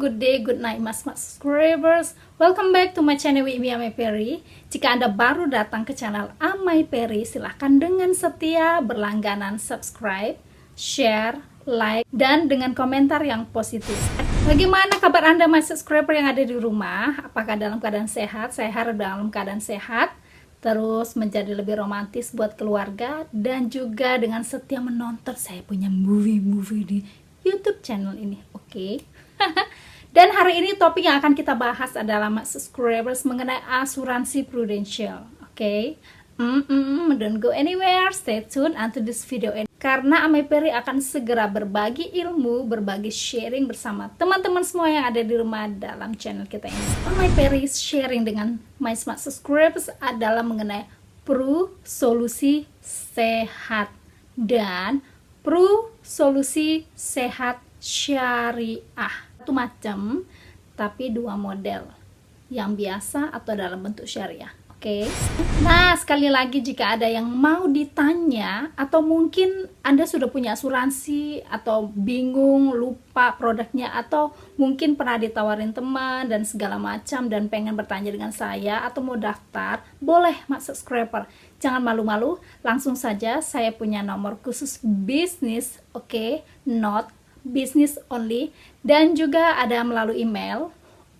Good day, good night mas subscribers. Welcome back to my channel with me, Amay Perry. Jika Anda baru datang ke channel Amay Perry, silahkan dengan setia berlangganan subscribe, share, like, dan dengan komentar yang positif. Bagaimana kabar Anda my subscriber yang ada di rumah? Apakah dalam keadaan sehat? Saya harap dalam keadaan sehat, terus menjadi lebih romantis buat keluarga, dan juga dengan setia menonton saya punya movie-movie di YouTube channel ini. Oke. Dan hari ini topik yang akan kita bahas adalah subscribers mengenai asuransi Prudential. Oke. Don't go anywhere, stay tuned until this video end. Karena Amay Perry akan segera berbagi ilmu, berbagi sharing bersama teman-teman semua yang ada di rumah dalam channel kita ini. Amay Perry sharing dengan my smart subscribers adalah mengenai Pru Solusi Sehat dan Pru Solusi Sehat Syariah. Satu macam, tapi dua model, yang biasa atau dalam bentuk syariah. Oke. Nah, sekali lagi jika ada yang mau ditanya atau mungkin Anda sudah punya asuransi atau bingung, lupa produknya, atau mungkin pernah ditawarin teman dan segala macam dan pengen bertanya dengan saya atau mau daftar, boleh mas subscriber. Jangan malu-malu, langsung saja saya punya nomor khusus bisnis, oke, not business only, dan juga ada melalui email,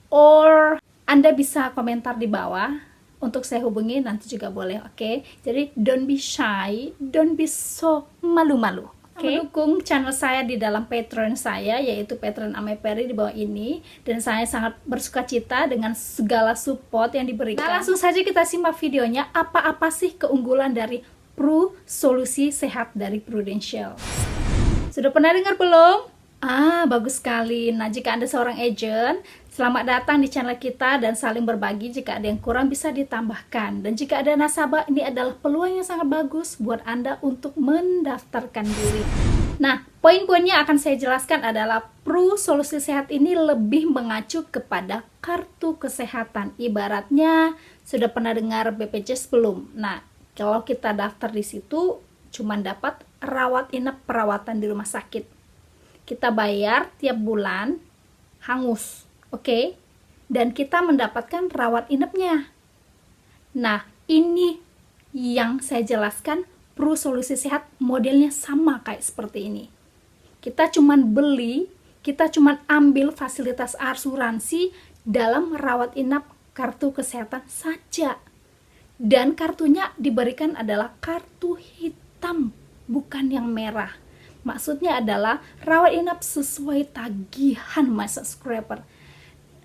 or Anda bisa komentar di bawah untuk saya hubungi nanti juga boleh, oke? Jadi don't be shy, don't be so malu-malu. Mendukung channel saya di dalam Patreon saya, yaitu Patreon Amay Perry di bawah ini, dan saya sangat bersukacita dengan segala support yang diberikan. Nah, langsung saja kita simak videonya, apa-apa sih keunggulan dari Pru Solusi Sehat dari Prudential. Sudah pernah dengar belum? Bagus sekali. Nah, jika Anda seorang agent, Selamat datang di channel kita dan saling berbagi. Jika ada yang kurang bisa ditambahkan. Dan jika ada nasabah, ini adalah peluang yang sangat bagus buat Anda untuk mendaftarkan diri. Nah, poin-poinnya akan saya jelaskan adalah Pru Solusi Sehat ini lebih mengacu kepada kartu kesehatan. Ibaratnya sudah pernah dengar BPJS belum? Nah, kalau kita daftar di situ cuma dapat rawat inap perawatan di rumah sakit. Kita bayar tiap bulan hangus. Oke, dan kita mendapatkan rawat inapnya. Nah, ini yang saya jelaskan, Pru Solusi Sehat modelnya sama kayak seperti ini. Kita cuman beli, kita cuman ambil fasilitas asuransi dalam rawat inap kartu kesehatan saja. Dan kartunya diberikan adalah kartu hitam, bukan yang merah. Maksudnya adalah rawat inap sesuai tagihan my subscriber.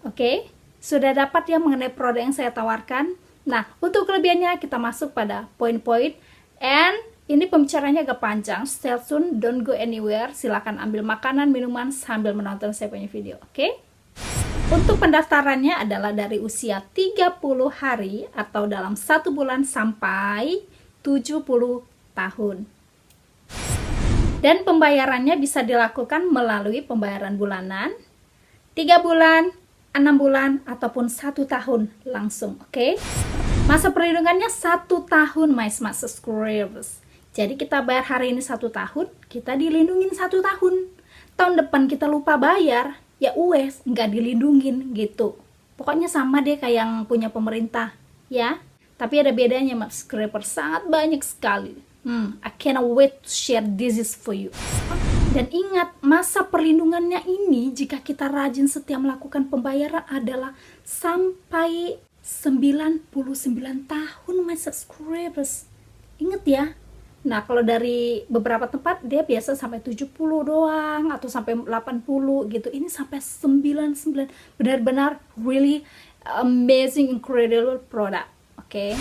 Oke, sudah dapat ya mengenai produk yang saya tawarkan. Nah, untuk kelebihannya kita masuk pada poin-poin. And ini pembicaranya agak panjang. Stay tune, don't go anywhere. Silahkan ambil makanan, minuman sambil menonton saya punya video. Oke? Untuk pendaftarannya adalah dari usia 30 hari atau dalam 1 bulan sampai 70 tahun. Dan pembayarannya bisa dilakukan melalui pembayaran bulanan, 3 bulan, 6 bulan, ataupun 1 tahun langsung, oke? Masa perlindungannya 1 tahun, my smart subscribers. Jadi kita bayar hari ini 1 tahun, kita dilindungin 1 tahun. Tahun depan kita lupa bayar, ya wes, nggak dilindungin gitu. Pokoknya sama deh kayak yang punya pemerintah, ya. Tapi ada bedanya, my subscriber, sangat banyak sekali. I cannot wait to share this is for you. Dan ingat, masa perlindungannya ini jika kita rajin setia melakukan pembayaran adalah sampai 99 tahun my subscribers. Ingat ya. Nah, kalau dari beberapa tempat dia biasa sampai 70 doang atau sampai 80 gitu. Ini sampai 99. Benar-benar really amazing, incredible product. Oke.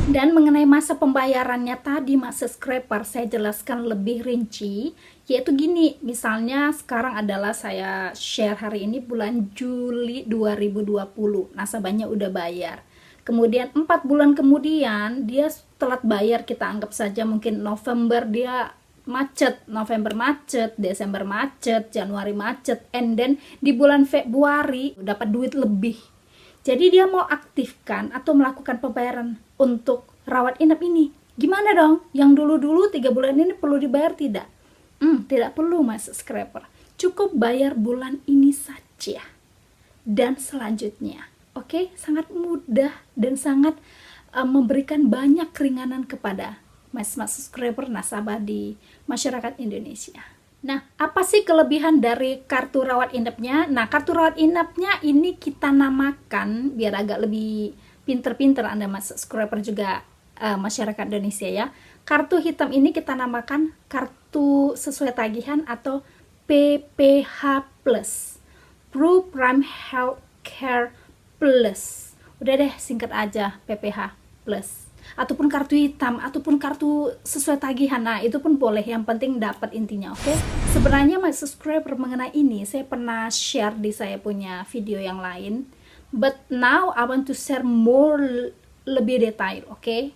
Dan mengenai masa pembayarannya tadi, mas subscriber, saya jelaskan lebih rinci, yaitu gini, misalnya sekarang adalah saya share hari ini bulan Juli 2020, nasabahnya udah bayar. Kemudian 4 bulan kemudian dia telat bayar, kita anggap saja mungkin November dia macet, November macet, Desember macet, Januari macet, and then di bulan Februari dapat duit lebih. Jadi dia mau aktifkan atau melakukan pembayaran untuk rawat inap ini. Gimana dong? Yang dulu-dulu 3 bulan ini perlu dibayar tidak? Tidak perlu mas subscriber. Cukup bayar bulan ini saja. Dan selanjutnya. Oke, sangat mudah dan sangat memberikan banyak keringanan kepada mas subscriber nasabah di masyarakat Indonesia. Nah, apa sih kelebihan dari kartu rawat inapnya? Nah, kartu rawat inapnya ini kita namakan, biar agak lebih pinter-pinter Anda mas subscriber juga masyarakat Indonesia ya. Kartu hitam ini kita namakan kartu sesuai tagihan atau PPH Plus. Pru Prime Healthcare Plus. Udah deh, singkat aja PPH Plus. Ataupun kartu hitam, ataupun kartu sesuai tagihan. Nah, itu pun boleh, yang penting dapat intinya, oke? Sebenarnya my subscriber mengenai ini saya pernah share di saya punya video yang lain, but now I want to share more, lebih detail, oke?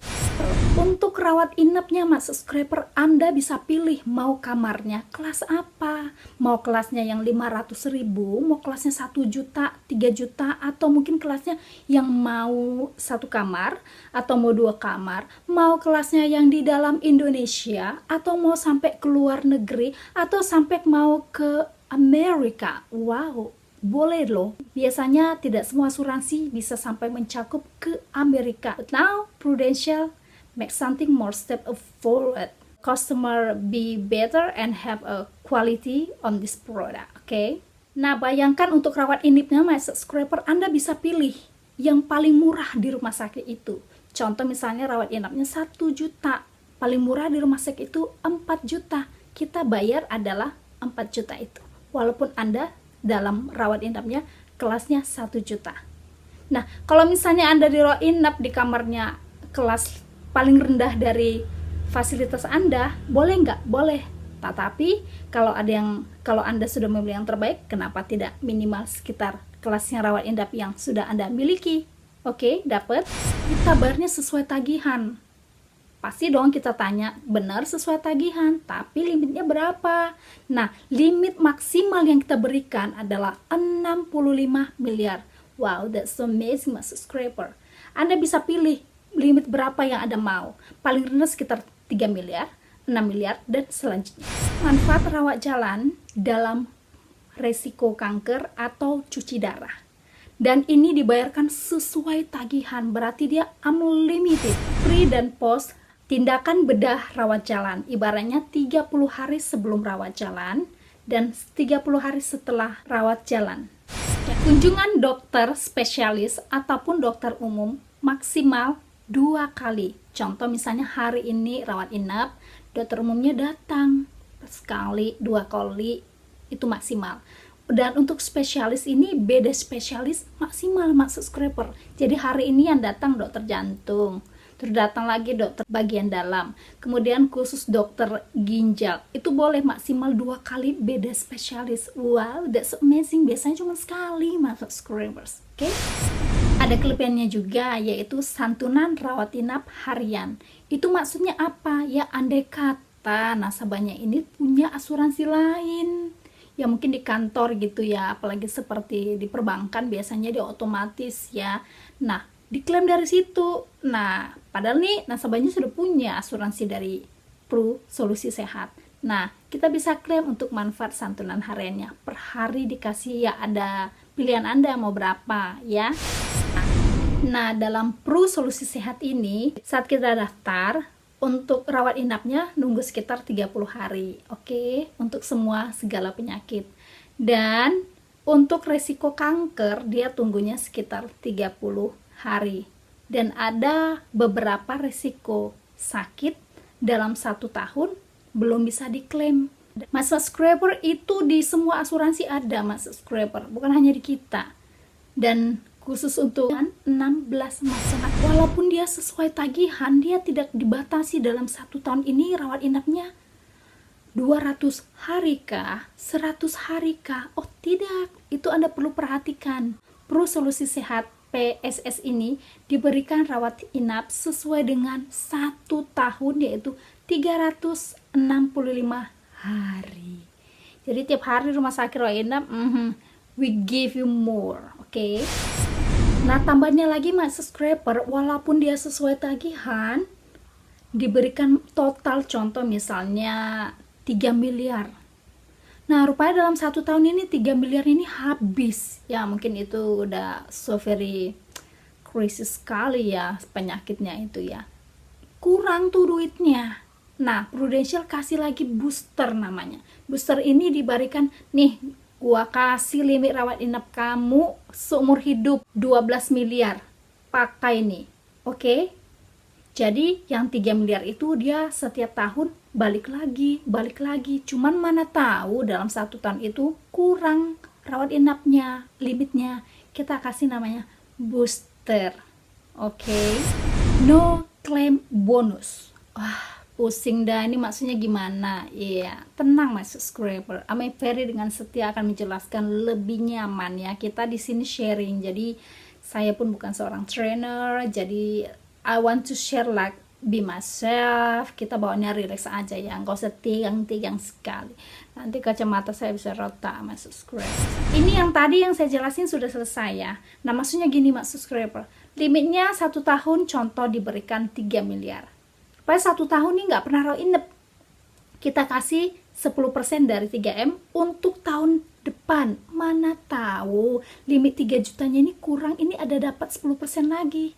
Untuk rawat inapnya mas subscriber, Anda bisa pilih mau kamarnya kelas apa, mau kelasnya yang 500.000, mau kelasnya 1 juta, 3 juta, atau mungkin kelasnya yang mau 1 kamar atau mau 2 kamar, mau kelasnya yang di dalam Indonesia atau mau sampai ke luar negeri atau sampai mau ke Amerika. Wow, boleh loh. Biasanya tidak semua asuransi bisa sampai mencakup ke Amerika. But now Prudential make something more step forward. Customer be better and have a quality on this product. Okay? Nah, bayangkan untuk rawat inapnya my subscriber, Anda bisa pilih yang paling murah di rumah sakit itu. Contoh misalnya rawat inapnya 1 juta. Paling murah di rumah sakit itu 4 juta. Kita bayar adalah 4 juta itu. Walaupun Anda dalam rawat inapnya kelasnya 1 juta. Nah, kalau misalnya Anda di rawat inap di kamarnya kelas paling rendah dari fasilitas Anda, boleh nggak? Boleh. Tetapi kalau Anda sudah memilih yang terbaik, kenapa tidak minimal sekitar kelasnya rawat inap yang sudah Anda miliki. Oke, dapat. Kita bayarnya sesuai tagihan. Pasti dong kita tanya, benar sesuai tagihan, tapi limitnya berapa? Nah, limit maksimal yang kita berikan adalah 65 miliar. Wow, that's so amazing, my subscriber. Anda bisa pilih limit berapa yang Anda mau. Paling rendah sekitar 3 miliar, 6 miliar, dan selanjutnya. Manfaat rawat jalan dalam resiko kanker atau cuci darah. Dan ini dibayarkan sesuai tagihan, berarti dia unlimited. Pre dan post tindakan bedah rawat jalan, ibaratnya 30 hari sebelum rawat jalan dan 30 hari setelah rawat jalan. Kunjungan dokter spesialis ataupun dokter umum maksimal 2 kali. Contoh misalnya hari ini rawat inap, dokter umumnya datang sekali, 2 kali, itu maksimal. Dan untuk spesialis ini beda spesialis maksimal, mas subscriber. Jadi hari ini yang datang dokter jantung, terus datang lagi dokter bagian dalam, kemudian khusus dokter ginjal, itu boleh maksimal 2 kali beda spesialis. Wow, that's amazing. Biasanya cuma sekali, mas subscribers. Oke, ada kelebihannya juga, yaitu santunan rawat inap harian. Itu maksudnya apa? Ya, andai kata nasabahnya ini punya asuransi lain, ya mungkin di kantor gitu ya, apalagi seperti di perbankan biasanya dia otomatis ya. Nah, diklaim dari situ. Nah, padahal nih nasabahnya sudah punya asuransi dari Pru Solusi Sehat. Nah, kita bisa klaim untuk manfaat santunan hariannya. Per hari dikasih, ya ada pilihan Anda mau berapa ya. Nah, dalam Pru Solusi Sehat ini, saat kita daftar, untuk rawat inapnya nunggu sekitar 30 hari. Oke, untuk semua segala penyakit. Dan untuk resiko kanker, dia tunggunya sekitar 30 hari. Dan ada beberapa resiko sakit dalam 1 tahun belum bisa diklaim. Mas subscriber, itu di semua asuransi ada, mas subscriber, bukan hanya di kita. Dan khusus untuk 16 macam. Walaupun dia sesuai tagihan, dia tidak dibatasi dalam 1 tahun ini rawat inapnya 200 hari kah? 100 hari kah? Oh tidak, itu Anda perlu perhatikan. Pru Solusi Sehat PSS ini diberikan rawat inap sesuai dengan 1 tahun, yaitu 365 hari. Jadi tiap hari rumah sakit rawat inap, we give you more, oke? Nah, tambahnya lagi mas subscriber, walaupun dia sesuai tagihan, diberikan total, contoh misalnya 3 miliar. Nah, rupanya dalam 1 tahun ini 3 miliar ini habis. Ya, mungkin itu udah so very krisis sekali ya penyakitnya itu ya. Kurang tuh duitnya. Nah, Prudential kasih lagi booster namanya. Booster ini diberikan, nih, gua kasih limit rawat inap kamu seumur hidup 12 miliar. Pakai nih. Oke? Jadi yang 3 miliar itu dia setiap tahun balik lagi. Cuman mana tahu dalam 1 tahun itu kurang rawat inapnya, limitnya. Kita kasih namanya booster. Oke? No claim bonus. Wah, pusing dah, ini maksudnya gimana? Iya, tenang mas subscriber. Amai Ferry dengan setia akan menjelaskan lebih nyaman ya. Kita di sini sharing. Jadi saya pun bukan seorang trainer. Jadi I want to share like be myself. Kita bawanya relax aja ya. Nggak usah tegang sekali. Nanti kacamata saya bisa retak mas subscriber. Ini yang tadi yang saya jelasin sudah selesai ya. Nah maksudnya gini mas subscriber. Limitnya 1 tahun, contoh diberikan 3 miliar. Pada 1 tahun ini nggak pernah rawat inap, kita kasih 10% dari 3M untuk tahun depan. Mana tahu limit 3 jutanya ini kurang, ini ada dapat 10% lagi.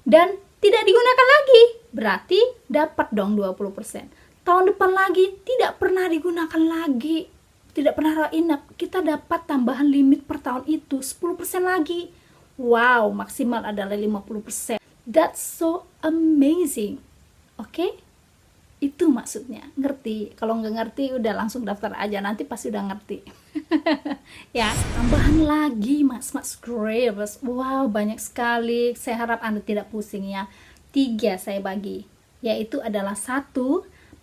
Dan tidak digunakan lagi, berarti dapat dong 20%. Tahun depan lagi tidak pernah digunakan lagi, tidak pernah rawat inap, kita dapat tambahan limit per tahun itu 10% lagi. Wow, maksimal adalah 50%. That's so amazing. Oke? Itu maksudnya. Ngerti? Kalau nggak ngerti udah langsung daftar aja, nanti pasti udah ngerti. Ya, tambahan lagi mas subscribers. Wow, banyak sekali. Saya harap Anda tidak pusing ya. 3 saya bagi, yaitu adalah 1,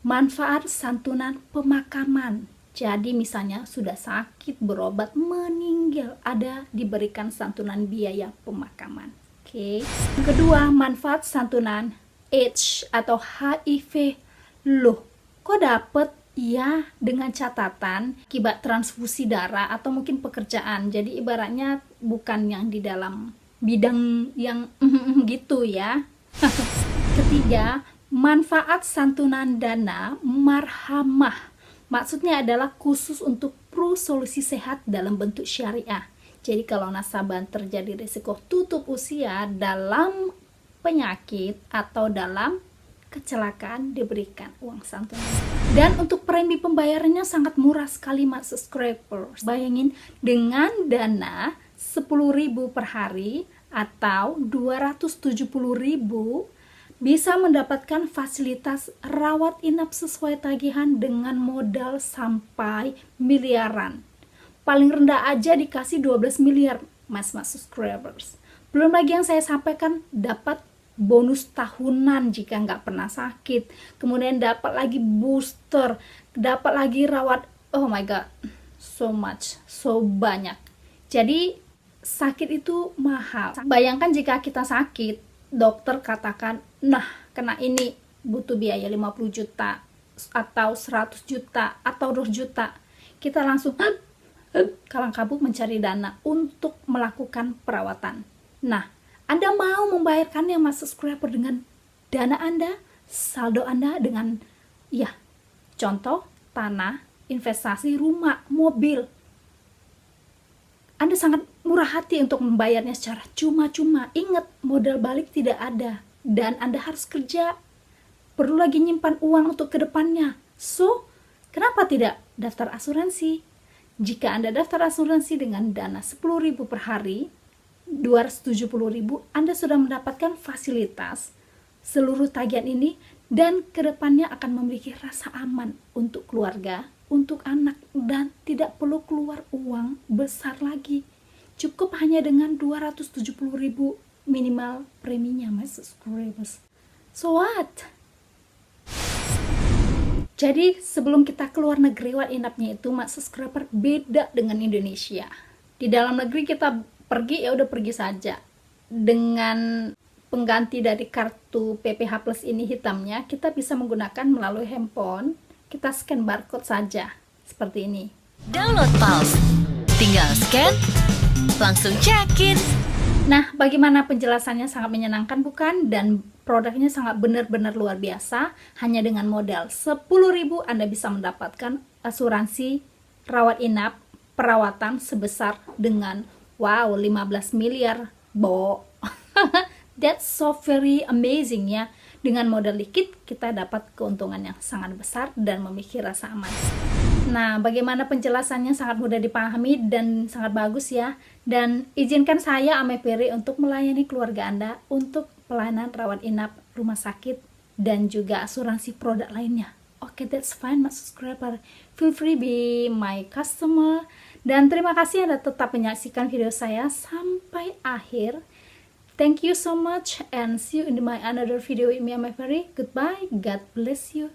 manfaat santunan pemakaman. Jadi misalnya sudah sakit, berobat, meninggal, ada diberikan santunan biaya pemakaman. Oke. Kedua, manfaat santunan AIDS atau HIV. Loh, kok dapet? Ya, dengan catatan akibat transfusi darah atau mungkin pekerjaan. Jadi ibaratnya bukan yang di dalam bidang yang gitu ya. Ketiga, manfaat santunan dana marhamah. Maksudnya adalah khusus untuk pro solusi sehat dalam bentuk syariah. Jadi kalau nasabah terjadi risiko tutup usia dalam penyakit atau dalam kecelakaan, diberikan uang santunan. Dan untuk premi pembayarannya sangat murah sekali Mas subscribers. Bayangin dengan dana 10.000 per hari atau 270.000 bisa mendapatkan fasilitas rawat inap sesuai tagihan dengan modal sampai miliaran. Paling rendah aja dikasih 12 miliar mas subscribers. Belum lagi yang saya sampaikan, dapat bonus tahunan jika nggak pernah sakit. Kemudian dapat lagi booster, dapat lagi rawat, oh my god, so much, so banyak. Jadi sakit itu mahal. Bayangkan jika kita sakit, dokter katakan, nah kena ini butuh biaya 50 juta atau 100 juta atau 2 juta. Kita langsung kalang kabut mencari dana untuk melakukan perawatan. Nah, Anda mau membayarkannya Mas subscriber dengan dana Anda, saldo Anda dengan ya, contoh tanah, investasi, rumah, mobil. Anda sangat murah hati untuk membayarnya secara cuma-cuma. Ingat, modal balik tidak ada. Dan Anda harus kerja. Perlu lagi nyimpan uang untuk kedepannya. So, kenapa tidak daftar asuransi? Jika Anda daftar asuransi dengan dana 10.000 per hari, 270.000, Anda sudah mendapatkan fasilitas seluruh tagihan ini. Dan kedepannya akan memiliki rasa aman untuk keluarga, untuk anak, dan tidak perlu keluar uang besar lagi. Cukup hanya dengan 270.000 minimal preminya Mas subscribers. So what? Jadi sebelum kita keluar negeri, rawat inapnya itu Mas subscriber beda dengan Indonesia. Di dalam negeri kita pergi ya udah pergi saja. Dengan pengganti dari kartu PPH Plus ini hitamnya, kita bisa menggunakan melalui handphone. Kita scan barcode saja seperti ini. Download Pulse, tinggal scan, langsung check-in. Nah, bagaimana penjelasannya, sangat menyenangkan bukan? Dan produknya sangat benar-benar luar biasa. Hanya dengan modal 10.000 Anda bisa mendapatkan asuransi rawat inap perawatan sebesar dengan wow 15 miliar, Bo. That's so very amazing ya. Dengan modal dikit kita dapat keuntungan yang sangat besar dan memiliki rasa aman. Nah, bagaimana penjelasannya sangat mudah dipahami dan sangat bagus ya. Dan izinkan saya Amai Peri untuk melayani keluarga Anda untuk pelayanan rawat inap, rumah sakit, dan juga asuransi produk lainnya. Oke, that's fine Mas subscriber. Feel free be my customer. Dan terima kasih Anda tetap menyaksikan video saya sampai akhir. Thank you so much and see you in my another video with me Amai Peri. Goodbye. God bless you.